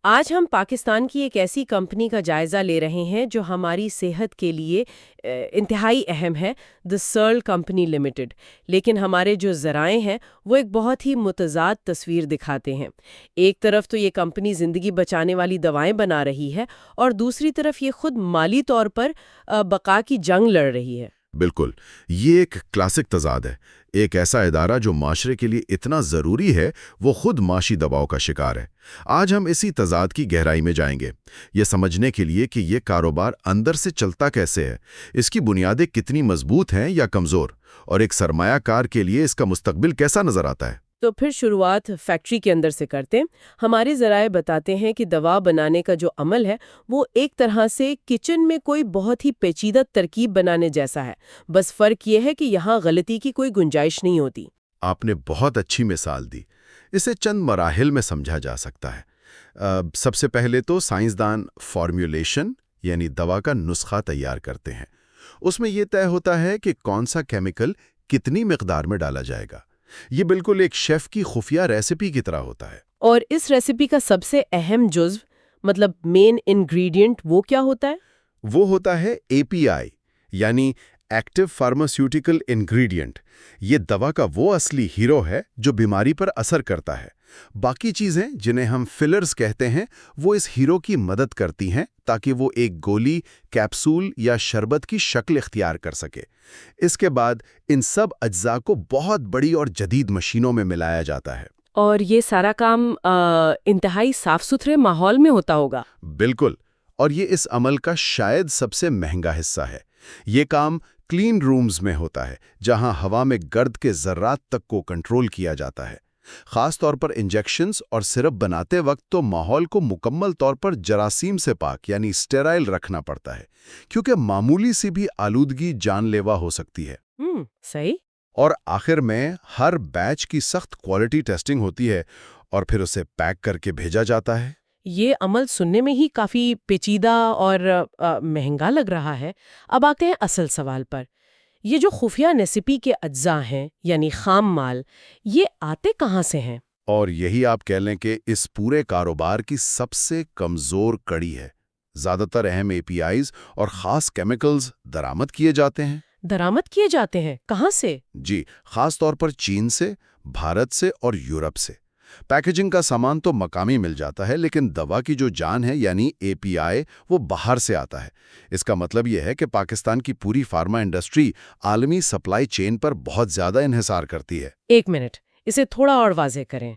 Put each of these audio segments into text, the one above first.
آج ہم پاکستان کی ایک ایسی کمپنی کا جائزہ لے رہے ہیں جو ہماری صحت کے لیے انتہائی اہم ہے، دی سرل کمپنی لمیٹڈ۔ لیکن ہمارے جو ذرائع ہیں وہ ایک بہت ہی متضاد تصویر دکھاتے ہیں۔ ایک طرف تو یہ کمپنی زندگی بچانے والی دوائیں بنا رہی ہے اور دوسری طرف یہ خود مالی طور پر بقا کی جنگ لڑ رہی ہے۔ بالکل، یہ ایک کلاسک تضاد ہے۔ ایک ایسا ادارہ جو معاشرے کے لیے اتنا ضروری ہے وہ خود معاشی دباؤ کا شکار ہے۔ آج ہم اسی تضاد کی گہرائی میں جائیں گے، یہ سمجھنے کے لیے کہ یہ کاروبار اندر سے چلتا کیسے ہے، اس کی بنیادیں کتنی مضبوط ہیں یا کمزور، اور ایک سرمایہ کار کے لیے اس کا مستقبل کیسا نظر آتا ہے۔ تو پھر شروعات فیکٹری کے اندر سے کرتے ہیں۔ ہمارے ذرائع بتاتے ہیں کہ دوا بنانے کا جو عمل ہے وہ ایک طرح سے کچن میں کوئی بہت ہی پیچیدہ ترکیب بنانے جیسا ہے، بس فرق یہ ہے کہ یہاں غلطی کی کوئی گنجائش نہیں ہوتی۔ آپ نے بہت اچھی مثال دی۔ اسے چند مراحل میں سمجھا جا سکتا ہے۔ سب سے پہلے تو سائنسدان فارمولیشن یعنی دوا کا نسخہ تیار کرتے ہیں۔ اس میں یہ طے ہوتا ہے کہ کون سا کیمیکل کتنی مقدار میں ڈالا جائے گا۔ یہ بالکل ایک شیف کی خفیہ ریسیپی کی طرح ہوتا ہے۔ اور اس ریسیپی کا سب سے اہم جزو مطلب مین انگریڈینٹ وہ کیا ہوتا ہے؟ وہ ہوتا ہے API یعنی ایکٹیو فارماسیوٹیکل انگریڈینٹ۔ یہ دوا کا وہ اصلی ہیرو ہے جو بیماری پر اثر کرتا ہے۔ باقی چیزیں جنہیں ہم فلرز کہتے ہیں وہ اس ہیرو کی مدد کرتی ہیں تاکہ وہ ایک گولی، کیپسول یا شربت کی شکل اختیار کر سکے۔ اس کے بعد ان سب اجزاء کو بہت بڑی اور جدید مشینوں میں ملایا جاتا ہے۔ اور یہ سارا کام انتہائی صاف ستھرے ماحول میں ہوتا ہوگا۔ بالکل، اور یہ اس عمل کا شاید سب سے مہنگا حصہ ہے۔ یہ کام کلین رومز میں ہوتا ہے جہاں ہوا میں گرد کے ذرات تک کو کنٹرول کیا جاتا ہے۔ خاص طور پر انجیکشنز اور سرپ بناتے وقت تو ماحول کو مکمل طور پر جراثیم سے پاک یعنی اسٹیرائل رکھنا پڑتا ہے، کیونکہ معمولی سی بھی آلودگی جان لیوا ہو سکتی ہے۔ صحیح۔ اور آخر میں ہر بیچ کی سخت کوالٹی ٹیسٹنگ ہوتی ہے اور پھر اسے پیک کر کے بھیجا جاتا ہے۔ یہ عمل سننے میں ہی کافی پیچیدہ اور مہنگا لگ رہا ہے۔ اب آتے ہیں اصل سوال پر۔ یہ جو خفیہ ریسیپی کے اجزاء ہیں یعنی خام مال، یہ آتے کہاں سے ہیں؟ اور یہی آپ کہہ لیں کہ اس پورے کاروبار کی سب سے کمزور کڑی ہے۔ زیادہ تر اہم APIs اور خاص کیمیکلز درآمد کیے جاتے ہیں۔ درآمد کیے جاتے ہیں کہاں سے؟ جی، خاص طور پر چین سے، بھارت سے اور یورپ سے۔ پیکیجنگ کا سامان تو مقامی مل جاتا ہے، لیکن دوا کی جو جان ہے یعنی API وہ باہر سے آتا ہے۔ اس کا مطلب یہ ہے کہ پاکستان کی پوری فارما انڈسٹری عالمی سپلائی چین پر بہت زیادہ انحصار کرتی ہے۔ ایک منٹ، اسے تھوڑا اور واضح کریں۔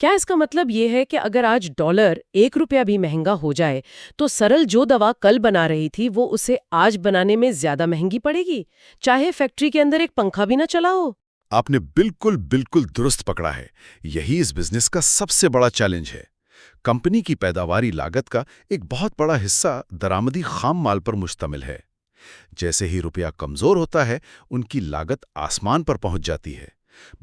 کیا اس کا مطلب یہ ہے کہ اگر آج ڈالر 1 روپیہ بھی مہنگا ہو جائے تو سرل جو دوا کل بنا رہی تھی وہ اسے آج بنانے میں زیادہ مہنگی پڑے گی، چاہے فیکٹری کے اندر ایک پنکھا بھی نہ چلا ہو؟ آپ نے بالکل درست پکڑا ہے۔ یہی اس بزنس کا سب سے بڑا چیلنج ہے۔ کمپنی کی پیداواری لاگت کا ایک بہت بڑا حصہ درآمدی خام مال پر مشتمل ہے۔ جیسے ہی روپیہ کمزور ہوتا ہے، ان کی لاگت آسمان پر پہنچ جاتی ہے،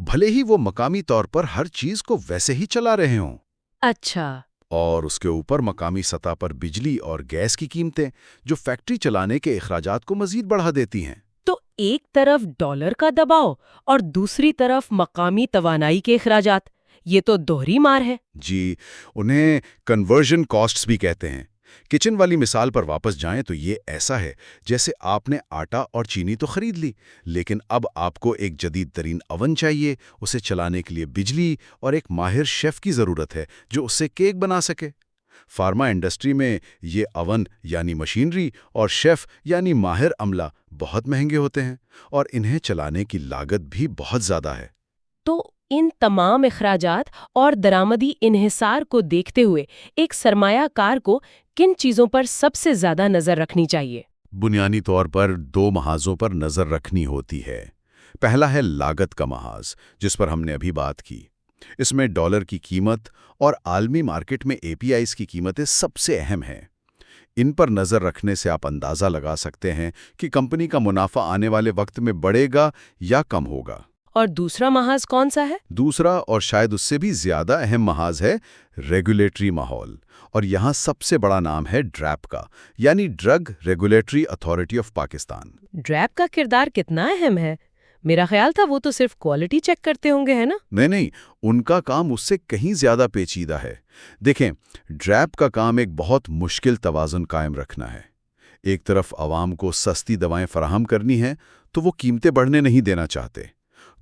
بھلے ہی وہ مقامی طور پر ہر چیز کو ویسے ہی چلا رہے ہوں۔ اچھا۔ اور اس کے اوپر مقامی سطح پر بجلی اور گیس کی قیمتیں جو فیکٹری چلانے کے اخراجات کو مزید بڑھا دیتی ہیں۔ تو ایک طرف ڈالر کا دباؤ اور دوسری طرف مقامی توانائی کے اخراجات، یہ تو دوہری مار ہے۔ جی، انہیں کنورژن کاسٹس بھی کہتے ہیں۔ کچن والی مثال پر واپس جائیں تو یہ ایسا ہے جیسے آپ نے آٹا اور چینی تو خرید لی، لیکن اب آپ کو ایک جدید ترین اوون چاہیے، اسے چلانے کے لیے بجلی اور ایک ماہر شیف کی ضرورت ہے جو اس سے کیک بنا سکے۔ فارما انڈسٹری میں یہ اوون یعنی مشینری اور شیف یعنی ماہر عملہ بہت مہنگے ہوتے ہیں، اور انہیں چلانے کی لاگت بھی بہت زیادہ ہے۔ تو ان تمام اخراجات اور درآمدی انحصار کو دیکھتے ہوئے ایک سرمایہ کار کو کن چیزوں پر سب سے زیادہ نظر رکھنی چاہیے؟ بنیادی طور پر 2 محاذوں پر نظر رکھنی ہوتی ہے۔ پہلا ہے لاگت کا محاذ، جس پر ہم نے ابھی بات کی۔ اس میں ڈالر کی قیمت اور عالمی مارکیٹ میں APIs کی قیمتیں سب سے اہم ہیں۔ ان پر نظر رکھنے سے آپ اندازہ لگا سکتے ہیں کہ کمپنی کا منافع آنے والے وقت میں بڑھے گا یا کم ہوگا۔ اور دوسرا محاذ کون سا ہے؟ دوسرا اور شاید اس سے بھی زیادہ اہم محاذ ہے ریگولیٹری ماحول، اور یہاں سب سے بڑا نام ہے ڈریپ کا، یعنی drug regulatory authority of Pakistan. DRAP کا کردار کتنا اہم ہے؟ میرا خیال تھا وہ تو صرف کوالٹی چیک کرتے ہوں گے، ہے نا؟ نہیں، ان کا کام اس سے کہیں زیادہ پیچیدہ ہے۔ دیکھیں، ڈریپ کا کام ایک بہت مشکل توازن قائم رکھنا ہے۔ ایک طرف عوام کو سستی دوائیں فراہم کرنی ہیں تو وہ قیمتیں بڑھنے نہیں دینا چاہتے۔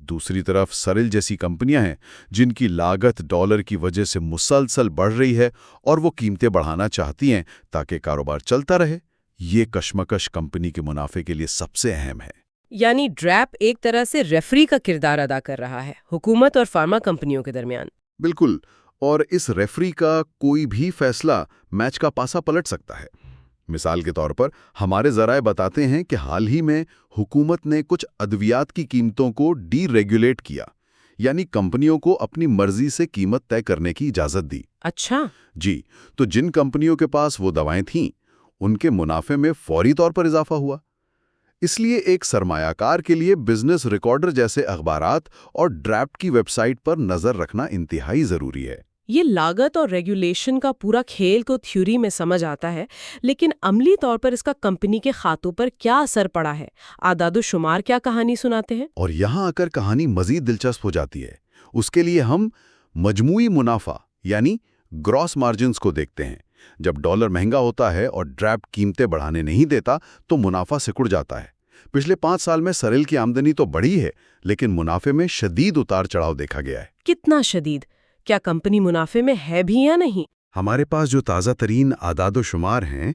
دوسری طرف سرل جیسی کمپنیاں ہیں جن کی لاگت ڈالر کی وجہ سے مسلسل بڑھ رہی ہے اور وہ قیمتیں بڑھانا چاہتی ہیں تاکہ کاروبار چلتا رہے۔ یہ کشمکش کمپنی کے منافع کے لیے سب سے اہم ہے۔ یعنی ڈریپ ایک طرح سے ریفری کا کردار ادا کر رہا ہے حکومت اور فارما کمپنیوں کے درمیان۔ بالکل، اور اس ریفری کا کوئی بھی فیصلہ میچ کا پاسا پلٹ سکتا ہے۔ مثال کے طور پر ہمارے ذرائع بتاتے ہیں کہ حال ہی میں حکومت نے کچھ ادویات کی قیمتوں کو ڈی ریگولیٹ کیا، یعنی کمپنیوں کو اپنی مرضی سے قیمت طے کرنے کی اجازت دی۔ اچھا۔ جی، تو جن کمپنیوں کے پاس وہ دوائیں تھیں ان کے منافع میں فوری طور پر اضافہ ہوا۔ اس لیے ایک سرمایہ کار کے لیے بزنس ریکارڈر جیسے اخبارات اور ڈریپ کی ویب سائٹ پر نظر رکھنا انتہائی ضروری ہے۔ یہ لاگت اور ریگولیشن کا پورا کھیل کو تھیوری میں سمجھ آتا ہے، لیکن عملی طور پر اس کا کمپنی کے کھاتوں پر کیا اثر پڑا ہے؟ اعداد و شمار کیا کہانی سناتے ہیں؟ اور یہاں آ کر کہانی مزید دلچسپ ہو جاتی ہے۔ اس کے لیے ہم مجموعی منافع یعنی گراس مارجنز کو دیکھتے ہیں۔ جب ڈالر مہنگا ہوتا ہے اور ڈریپ قیمتیں بڑھانے نہیں دیتا تو منافع سکڑ جاتا ہے۔ پچھلے 5 سال میں سرل کی آمدنی تو بڑھی ہے لیکن منافع میں شدید اتار چڑھاؤ دیکھا گیا ہے۔ کتنا شدید؟ کیا کمپنی منافع میں ہے بھی یا نہیں؟ ہمارے پاس جو تازہ ترین اعداد و شمار ہیں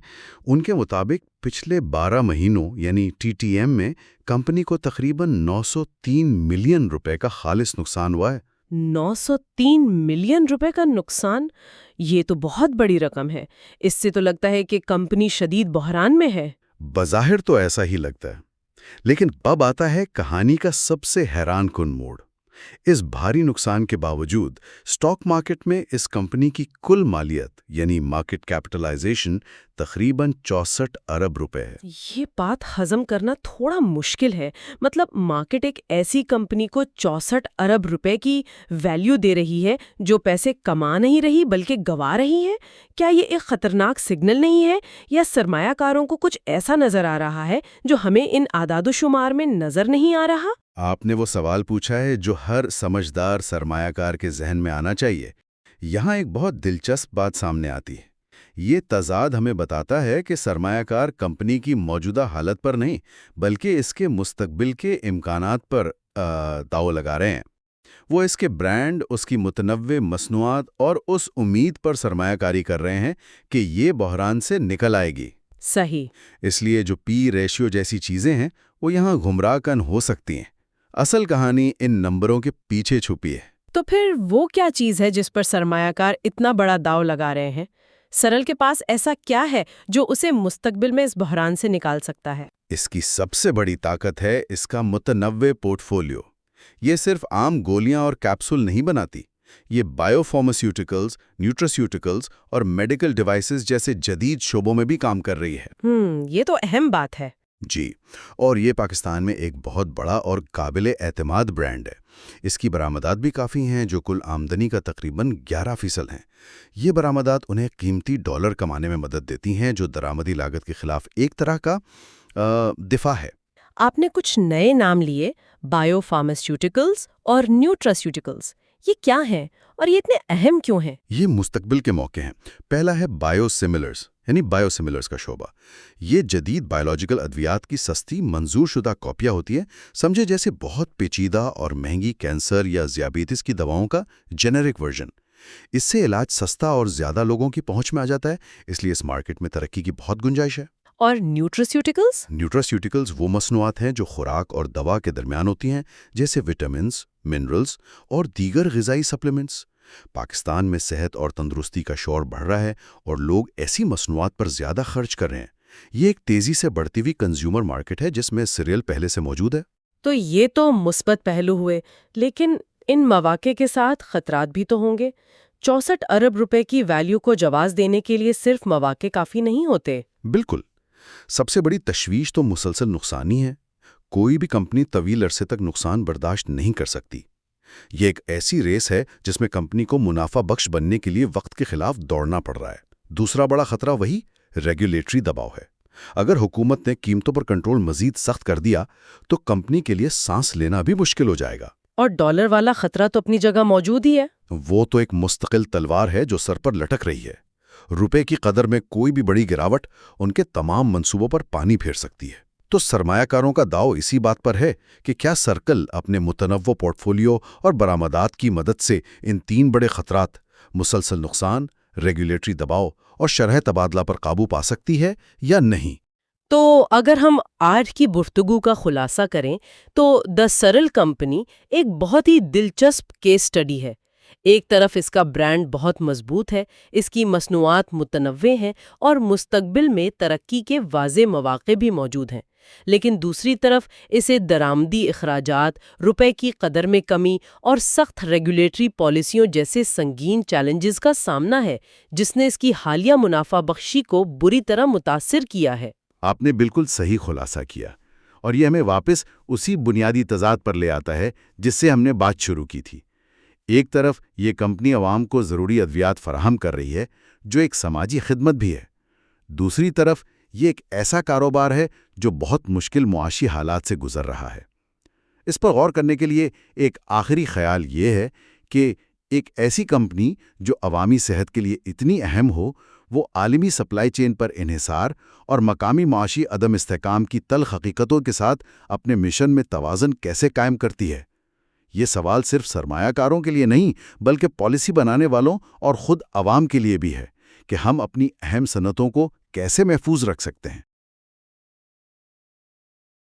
ان کے مطابق پچھلے 12 مہینوں یعنی ٹی ٹی ایم میں کمپنی کو تقریباً 903 ملین روپے کا خالص نقصان ہوا ہے۔ 903 ملین روپے کا نقصان؟ یہ تو بہت بڑی رقم ہے۔ اس سے تو لگتا ہے کہ کمپنی شدید بحران میں ہے۔ بظاہر تو ایسا ہی لگتا ہے، لیکن اب آتا ہے کہانی کا سب سے حیران کن موڑ۔ اس بھاری نقصان کے باوجود اسٹاک مارکیٹ میں اس کمپنی کی کل مالیت یعنی مارکیٹ کیپٹلائزیشن تقریباً 64 ارب روپے ہے۔ یہ بات ہضم کرنا تھوڑا مشکل ہے۔ مطلب مارکیٹ ایک ایسی کمپنی کو 64 ارب روپے کی ویلیو دے رہی ہے جو پیسے کما نہیں رہی بلکہ گوا رہی ہے۔ کیا یہ ایک خطرناک سگنل نہیں ہے، یا سرمایہ کاروں کو کچھ ایسا نظر آ رہا ہے جو ہمیں ان اعداد و شمار میں نظر نہیں آ رہا؟ آپ نے وہ سوال پوچھا ہے جو ہر سمجھدار سرمایہ کار کے ذہن میں آنا چاہیے۔ یہاں ایک بہت دلچسپ بات سامنے آتی ہے۔ یہ تضاد ہمیں بتاتا ہے کہ سرمایہ کار کمپنی کی موجودہ حالت پر نہیں بلکہ اس کے مستقبل کے امکانات پر داؤ لگا رہے ہیں۔ وہ اس کے برانڈ، اس کی متنوع مصنوعات اور اس امید پر سرمایہ کاری کر رہے ہیں کہ یہ بحران سے نکل آئے گی۔ صحیح۔ اس لیے جو پی ریشیو جیسی چیزیں ہیں وہ یہاں گمراہ کن ہو سکتی ہیں۔ اصل کہانی ان نمبروں کے پیچھے چھپی ہے۔ تو پھر وہ کیا چیز ہے جس پر سرمایہ کار اتنا بڑا داؤ لگا رہے ہیں؟ سرل کے پاس ایسا کیا ہے جو اسے مستقبل میں اس بحران سے نکال سکتا ہے؟ اس کی سب سے بڑی طاقت ہے اس کا متنوع پورٹ فولیو۔ یہ صرف عام گولیاں اور کیپسول نہیں بناتی، یہ بائیو فارماسیوٹیکلز، نیوٹراسیوٹیکلز اور میڈیکل ڈیوائسز جیسے جدید شعبوں میں بھی کام کر رہی ہے۔ یہ تو اہم بات ہے۔ جی، اور یہ پاکستان میں ایک بہت بڑا اور قابل اعتماد برانڈ ہے۔ اس کی برآمدات بھی کافی ہیں جو کل آمدنی کا تقریباً 11% ہیں۔ یہ برآمدات انہیں قیمتی ڈالر کمانے میں مدد دیتی ہیں جو درآمدی لاگت کے خلاف ایک طرح کا دفاع ہے۔ آپ نے کچھ نئے نام لیے، بائیو فارماسیوٹیکلز اور نیوٹراسیوٹیکلز۔ یہ کیا ہیں اور یہ اتنے اہم کیوں ہیں؟ یہ مستقبل کے موقع ہیں۔ پہلا ہے بائیو سیملرز یعنی بائیو سیملرز کا شعبہ۔ یہ جدید بائیولوجیکل ادویات کی سستی منظور شدہ کاپیاں ہوتی ہیں، سمجھے جیسے بہت پیچیدہ اور مہنگی کینسر یا ذیابیطس کی دواؤں کا جینرک ورژن۔ اس سے علاج سستا اور زیادہ لوگوں کی پہنچ میں آ جاتا ہے، اس لیے اس مارکیٹ میں ترقی کی بہت گنجائش ہے۔ اور نیوٹراسیوٹیکلز؟ نیوٹراسیوٹیکلز وہ مصنوعات ہیں جو خوراک اور دوا کے درمیان ہوتی ہیں، جیسے وٹامنز، منرلز اور دیگر غذائی سپلیمنٹس۔ پاکستان میں صحت اور تندرستی کا شور بڑھ رہا ہے اور لوگ ایسی مصنوعات پر زیادہ خرچ کر رہے ہیں۔ یہ ایک تیزی سے بڑھتی ہوئی کنزیومر مارکیٹ ہے جس میں سیریل پہلے سے موجود ہے۔ تو یہ تو مثبت پہلو ہوئے، لیکن ان مواقع کے ساتھ خطرات بھی تو ہوں گے۔ 64 ارب روپے کی ویلیو کو جواز دینے کے لیے صرف مواقع کافی نہیں ہوتے۔ بالکل، سب سے بڑی تشویش تو مسلسل نقصان ہی ہے۔ کوئی بھی کمپنی طویل عرصے تک نقصان برداشت نہیں کر سکتی۔ یہ ایک ایسی ریس ہے جس میں کمپنی کو منافع بخش بننے کے لیے وقت کے خلاف دوڑنا پڑ رہا ہے۔ دوسرا بڑا خطرہ وہی ریگولیٹری دباؤ ہے۔ اگر حکومت نے قیمتوں پر کنٹرول مزید سخت کر دیا تو کمپنی کے لیے سانس لینا بھی مشکل ہو جائے گا۔ اور ڈالر والا خطرہ تو اپنی جگہ موجود ہی ہے۔ وہ تو ایک مستقل تلوار ہے جو سر پر لٹک رہی ہے۔ روپے کی قدر میں کوئی بھی بڑی گراوٹ ان کے تمام منصوبوں پر پانی پھیر سکتی ہے۔ تو سرمایہ کاروں کا داؤ اسی بات پر ہے کہ کیا سرکل اپنے متنوع پورٹ فولیو اور برآمدات کی مدد سے ان تین بڑے خطرات مسلسل نقصان، ریگولیٹری دباؤ اور شرح تبادلہ پر قابو پا سکتی ہے یا نہیں؟ تو اگر ہم آج کی گفتگو کا خلاصہ کریں تو دی سرل کمپنی ایک بہت ہی دلچسپ کیس سٹڈی ہے۔ ایک طرف اس کا برانڈ بہت مضبوط ہے، اس کی مصنوعات متنوع ہیں اور مستقبل میں ترقی کے واضح مواقع بھی موجود ہیں، لیکن دوسری طرف اسے درآمدی اخراجات، روپے کی قدر میں کمی اور سخت ریگولیٹری پالیسیوں جیسے سنگین چیلنجز کا سامنا ہے، جس نے اس کی حالیہ منافع بخشی کو بری طرح متاثر کیا ہے۔ آپ نے بالکل صحیح خلاصہ کیا، اور یہ ہمیں واپس اسی بنیادی تضاد پر لے آتا ہے جس سے ہم نے بات شروع کی تھی۔ ایک طرف یہ کمپنی عوام کو ضروری ادویات فراہم کر رہی ہے جو ایک سماجی خدمت بھی ہے، دوسری طرف یہ ایک ایسا کاروبار ہے جو بہت مشکل معاشی حالات سے گزر رہا ہے۔ اس پر غور کرنے کے لیے ایک آخری خیال یہ ہے کہ ایک ایسی کمپنی جو عوامی صحت کے لیے اتنی اہم ہو، وہ عالمی سپلائی چین پر انحصار اور مقامی معاشی عدم استحکام کی تلخ حقیقتوں کے ساتھ اپنے مشن میں توازن کیسے قائم کرتی ہے؟ یہ سوال صرف سرمایہ کاروں کے لیے نہیں بلکہ پالیسی بنانے والوں اور خود عوام کے لیے بھی ہے کہ ہم اپنی اہم صنعتوں کو کیسے محفوظ رکھ سکتے ہیں۔